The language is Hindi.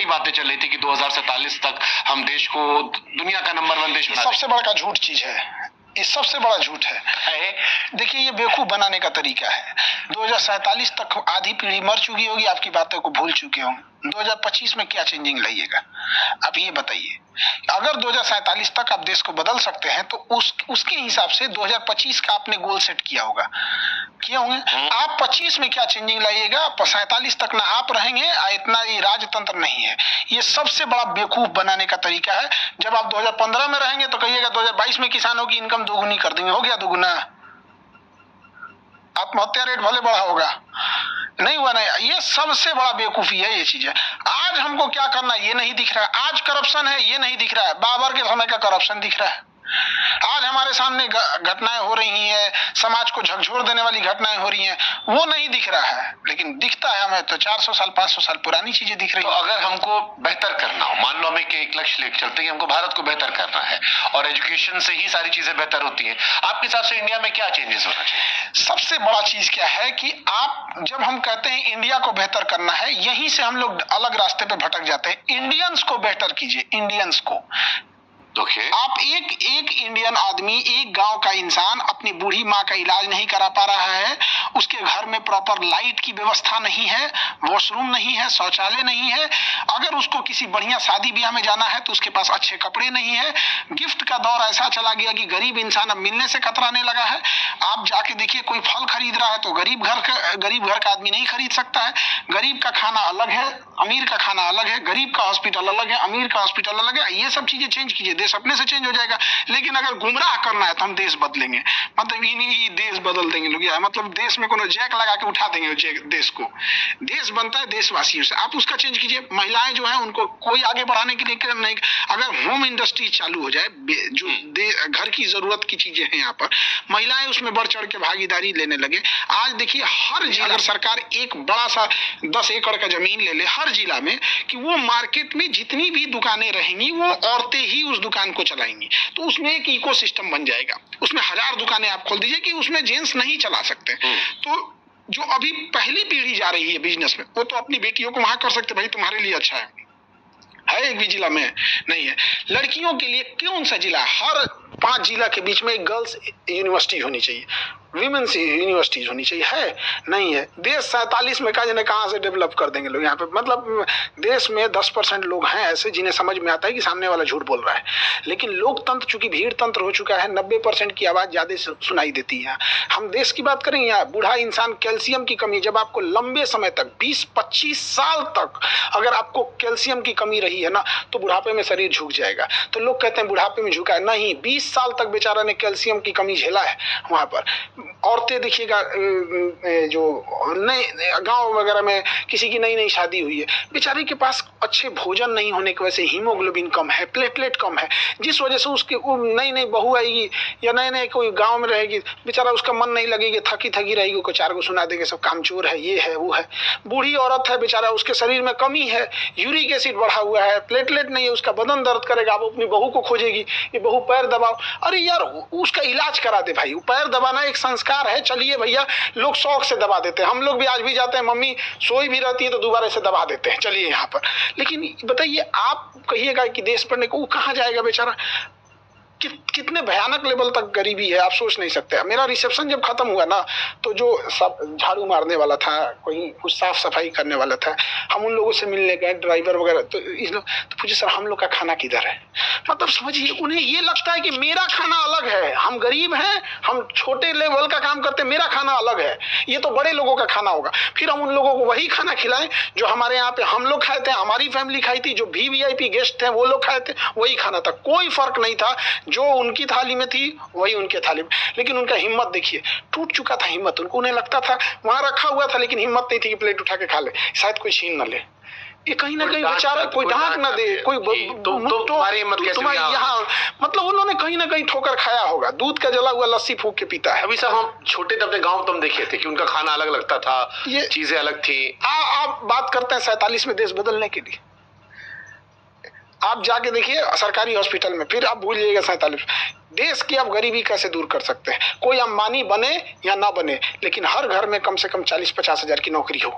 बड़ी बातें चल रही थी कि 2047 तक हम देश को दुनिया का नंबर 1 देश बना देंगे। सबसे बड़ा झूठ चीज है, ये सबसे बड़ा झूठ है। देखिए ये बेवकूफ बनाने का तरीका है। 2047 तक आधी पीढ़ी मर चुकी होगी, आपकी बातों को भूल चुके होंगे। 2025 में क्या चेंजिंग लाइएगा आप ये बताइए। अगर 2047 तक आप देश को बदल सकते हैं तो उसके हिसाब से 2025 का आपने गोल सेट किया होगा, किए होंगे। आप 25 में क्या चेंजिंग लाइएगा, 47 तक ना आप रहेंगे, इतना ये राजतंत्र नहीं है। ये सबसे बड़ा बेवकूफ बनाने का तरीका है। जब आप 2015 में रहेंगे तो कहिएगा 2022 में किसानों की इनकम दोगुनी कर देंगे। हो गया दोगुना, आत्महत्या रेट भले बढ़ा होगा, नहीं हुआ। नहीं, ये सबसे बड़ा बेवकूफी है ये चीज है। आज हमको क्या करना ये नहीं दिख रहा है। आज करप्शन है ये नहीं दिख रहा है, बाबर के समय का करप्शन दिख रहा है। आज हमारे सामने घटनाएं हो रही हैं, समाज को झकझोर देने वाली घटनाएं हो रही हैं, वो नहीं दिख रहा है। लेकिन दिखता है हमें तो 400 साल 500 साल पुरानी चीजें दिख रही हैं। तो अगर हमको बेहतर करना हो, मान लो हमें एक लक्ष्य लेकर चलते हैं कि हमको भारत को बेहतर करना है और एजुकेशन से ही सारी चीजें बेहतर होती हैं, आपके हिसाब से इंडिया में क्या चेंजेस होना चाहिए? सबसे बड़ा चीज क्या है कि आप जब हम कहते हैं इंडिया को बेहतर करना है, यहीं से हम लोग अलग रास्ते पे भटक जाते हैं। इंडियंस को बेहतर कीजिए, इंडियंस को। आप एक इंडियन आदमी, एक गांव का इंसान अपनी बूढ़ी माँ का इलाज नहीं करा पा रहा है, उसके घर में प्रॉपर लाइट की व्यवस्था नहीं है, वॉशरूम नहीं है, शौचालय नहीं है। अगर उसको किसी बढ़िया शादी ब्याह में जाना है तो उसके पास अच्छे कपड़े नहीं है। गिफ्ट का दौर ऐसा चला गया कि गरीब इंसान अब मिलने से कतराने लगा है। आप जाके देखिए, कोई फल खरीद रहा है तो गरीब घर का आदमी नहीं खरीद सकता है। गरीब का खाना अलग है, अमीर का खाना अलग है। गरीब का हॉस्पिटल अलग है, अमीर का हॉस्पिटल अलग है। ये सब चीजें चेंज कीजिए, देश अपने से चेंज हो जाएगा। लेकिन अगर गुमराह करना है तो हम देश बदलेंगे, मतलब इन्हीं देश बदल देंगे लोग, मतलब देश में कोनो जैक लगा के उठा देंगे देश को। देश बनता है देशवासियों से, आप उसका चेंज कीजिए। महिलाएं जो है उनको कोई आगे बढ़ाने के लिए नहीं, अगर होम इंडस्ट्री चालू हो जाए, जो घर की जरूरत की चीजें हैं यहाँ पर, महिलाएं उसमें बढ़ चढ़ के भागीदारी लेने लगे। आज देखिए हर जिला, अगर सरकार एक बड़ा सा 10 एकड़ का जमीन ले ले हर जिला में, कि वो मार्केट में जितनी भी दुकानें रहेंगी वो औरतें ही उस दुकान को चलाएंगी, तो उसमें एक इकोसिस्टम बन जाएगा। उसमें 1000 दुकानें आप खोल दीजिए कि उसमें जेंट्स नहीं चला सकते। तो जो अभी पहली पीढ़ी जा रही है बिजनेस में, वो तो अपनी बेटियों को वहां कर सकते, भाई तुम्हारे लिए अच्छा है एक भी जिला में नहीं है। लड़कियों के लिए कौन सा जिला, हर 5 जिला के बीच में एक गर्ल्स यूनिवर्सिटी होनी चाहिए, विमेंस यूनिवर्सिटीज होनी चाहिए, है नहीं है। देश 47 में कहाँ से डेवलप कर देंगे लोग यहाँ पे। मतलब देश में 10% लोग हैं ऐसे जिन्हें समझ में आता है कि सामने वाला झूठ बोल रहा है। लेकिन लोकतंत्र चूंकि भीड़ तंत्र हो चुका है, 90% की आवाज ज्यादा सुनाई देती है। हम देश की बात करेंगे, यहाँ बूढ़ा इंसान, कैल्शियम की कमी, जब आपको लंबे समय तक 20-25 साल तक अगर आपको कैल्शियम की कमी रही है ना, तो बुढ़ापे में शरीर झुक जाएगा। तो लोग कहते हैं बुढ़ापे में झुका है, नहीं, 20 साल तक बेचारा ने कैल्शियम की कमी झेला है वहां पर। औरतें देखिएगा, जो नए गांव वगैरह में किसी की नई नई शादी हुई है, बेचारी के पास अच्छे भोजन नहीं होने की वजह से हीमोग्लोबिन कम है, प्लेटलेट कम है, जिस वजह से उसकी नई नई बहू आएगी या नए नए कोई गांव में रहेगी, बेचारा उसका मन नहीं लगेगी, थकी थकी रहेगी, को 4 को सुना देंगे सब कामचोर है, ये है वो है। बूढ़ी औरत है, बेचारा उसके शरीर में कमी है, यूरिक एसिड बढ़ा हुआ है, प्लेटलेट नहीं है, उसका बदन दर्द करेगा, वो अपनी बहू को खोजेगी, ये बहू पैर दबाओ। अरे यार उसका इलाज करा दे भाई, पैर दबाना एक संस्कार है। चलिए भैया, लोग शौक से दबा देते हैं, हम लोग भी आज भी जाते हैं, मम्मी सोई भी रहती है तो दोबारा से दबा देते हैं, चलिए यहाँ पर। लेकिन बताइए, आप कहिएगा कि देश पढ़ने को, वो कहाँ जाएगा बेचारा? कितने भयानक लेवल तक गरीबी है आप सोच नहीं सकते। मेरा रिसेप्शन जब खत्म हुआ ना, तो जो सब झाड़ू मारने वाला था, कोई कुछ साफ सफाई करने वाला था, हम उन लोगों से मिलने गए, ड्राइवर वगैरह, तो इस लोग तो पूछे सर हम लोग का खाना किधर है। मतलब समझिए, उन्हें ये लगता है कि मेरा खाना अलग है, हम गरीब हैं, हम छोटे लेवल का काम करते हैं, मेरा खाना अलग है, ये तो बड़े लोगों का खाना होगा। फिर हम उन लोगों को वही खाना खिलाएं जो हमारे यहाँ पे हम लोग खाए थे, हमारी फैमिली खाई थी, जो VIP गेस्ट थे वो लोग खाए थे, वही खाना था, कोई फर्क नहीं था। जो उनकी थाली में थी वही उनके थाली में। लेकिन उनका हिम्मत देखिए, टूट चुका था हिम्मत। उन्हें लगता था वहां रखा हुआ था, लेकिन हिम्मत नहीं थी कि प्लेट उठा के खा ले, शायद कोई छीन न ले। ये कहीं ना कहीं बेचारा कोई डांट ना दे, कोई तुम्हारी यहाँ, मतलब उन्होंने कहीं ना कहीं ठोकर खाया होगा। दूध का जला हुआ लस्सी फूक के पीता है। अभी साहब हम छोटे थे, अपने गांव तो हम देखे थे कि उनका खाना अलग लगता था, ये चीजें अलग थी। आप बात करते हैं 47 में देश बदलने के लिए, आप जाके देखिए सरकारी हॉस्पिटल में, फिर आप भूल जाइएगा 47। देश की आप गरीबी कैसे दूर कर सकते हैं? कोई अंबानी बने या ना बने, लेकिन हर घर में कम से कम 40-50 हजार की नौकरी हो।